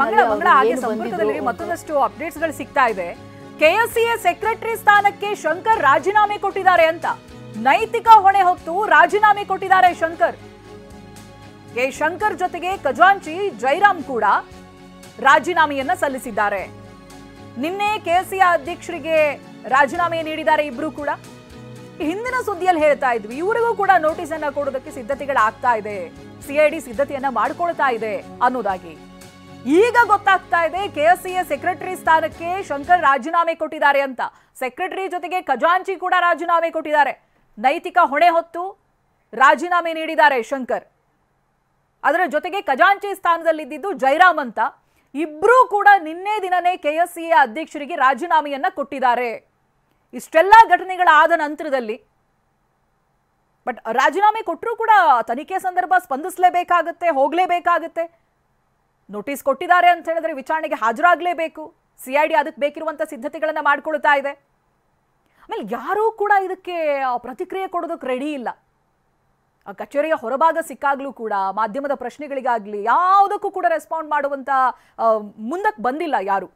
ಮಂಗಳ ಹಾಗೆ ಸಂಪರ್ಕದಲ್ಲಿ ಮತ್ತೊಂದಷ್ಟು ಅಪ್ಡೇಟ್ಸ್ ಗಳು ಸಿಗ್ತಾ ಇದೆ. ಕೆಎಸ್ಸಿಎ ಸೆಕ್ರೆಟರಿ ಸ್ಥಾನಕ್ಕೆ ಶಂಕರ್ ರಾಜೀನಾಮೆ ಕೊಟ್ಟಿದ್ದಾರೆ ಅಂತ, ನೈತಿಕ ಹೊಣೆ ಹೊತ್ತು ರಾಜೀನಾಮೆ ಕೊಟ್ಟಿದ್ದಾರೆ ಶಂಕರ್. ಶಂಕರ್ ಜೊತೆಗೆ ಖಜಾಂಚಿ ಜೈರಾಮ್ ಕೂಡ ರಾಜೀನಾಮೆಯನ್ನ ಸಲ್ಲಿಸಿದ್ದಾರೆ. ನಿನ್ನೆ ಕೆಎಸ್ಸಿಎ ಅಧ್ಯಕ್ಷರಿಗೆ ರಾಜೀನಾಮೆ ನೀಡಿದ್ದಾರೆ ಇಬ್ರು ಕೂಡ. ಹಿಂದಿನ ಸುದ್ದಿಯಲ್ಲಿ ಹೇಳ್ತಾ ಇದ್ವಿ, ಇವರಿಗೂ ಕೂಡ ನೋಟಿಸ್ ಅನ್ನ ಕೊಡೋದಕ್ಕೆ ಸಿದ್ಧತೆಗಳಾಗ್ತಾ ಇದೆ, ಸಿಐಡಿ ಸಿದ್ಧತೆಯನ್ನ ಮಾಡ್ಕೊಳ್ತಾ ಇದೆ ಅನ್ನೋದಾಗಿ. ಈಗ ಗೊತ್ತಾಗ್ತಾ ಇದೆ ಕೆಎಸ್ಸಿಎ ಸೆಕ್ರೆಟರಿ ಸ್ಥಾನಕ್ಕೆ ಶಂಕರ್ ರಾಜೀನಾಮೆ ಕೊಟ್ಟಿದ್ದಾರೆ ಅಂತ. ಸೆಕ್ರೆಟರಿ ಜೊತೆಗೆ ಖಜಾಂಚಿ ಕೂಡ ರಾಜೀನಾಮೆ ಕೊಟ್ಟಿದ್ದಾರೆ. ನೈತಿಕ ಹೊಣೆ ಹೊತ್ತು ರಾಜೀನಾಮೆ ನೀಡಿದ್ದಾರೆ ಶಂಕರ್. ಅದರ ಜೊತೆಗೆ ಖಜಾಂಚಿ ಸ್ಥಾನದಲ್ಲಿದ್ದು ಜೈರಾಮ್ ಅಂತ. ಇಬ್ರು ಕೂಡ ನಿನ್ನೆ ದಿನನೇ ಕೆಎಸ್ಸಿಎ ಅಧ್ಯಕ್ಷರಿಗೆ ರಾಜೀನಾಮೆಯನ್ನ ಕೊಟ್ಟಿದ್ದಾರೆ. ಇಷ್ಟೆಲ್ಲ ಘಟನೆಗಳಾದ ನಂತರದಲ್ಲಿ ಬಟ್ ರಾಜೀನಾಮೆ ಕೊಟ್ಟರೂ ಕೂಡ ತನಿಖೆ ಸಂದರ್ಭ ಸ್ಪಂದಿಸಲೇಬೇಕಾಗುತ್ತೆ, ಹೋಗಲೇಬೇಕಾಗುತ್ತೆ. ನೋಟಿಸ್ ಕೊಟ್ಟಿದ್ದಾರೆ ಅಂತ ಹೇಳಿದ್ರೆ ವಿಚಾರಣೆಗೆ ಹಾಜರಾಗಲೇಬೇಕು. ಸಿಐಡಿ ಅದಕ್ಕೆ ಬೇಕಿರುವಂತ ಸಿದ್ಧತೆಗಳನ್ನ ಮಾಡ್ಕೊಳ್ತಾ ಇದೆ. ಆಮೇಲೆ ಯಾರೂ ಕೂಡ ಇದಕ್ಕೆ ಪ್ರತಿಕ್ರಿಯೆ ಕೊಡೋದಕ್ಕೆ ರೆಡಿ ಇಲ್ಲ. ಕಚೇರಿಯ ಹೊರಭಾಗ ಸಿಕ್ಕಾಗ್ಲೂ ಕೂಡ ಮಾಧ್ಯಮದ ಪ್ರಶ್ನೆಗಳಿಗಾಗ್ಲಿ ಯಾವುದಕ್ಕೂ ಕೂಡ ರೆಸ್ಪಾಂಡ್ ಮಾಡುವಂತ ಮುಂದಕ್ಕೆ ಬಂದಿಲ್ಲ ಯಾರು.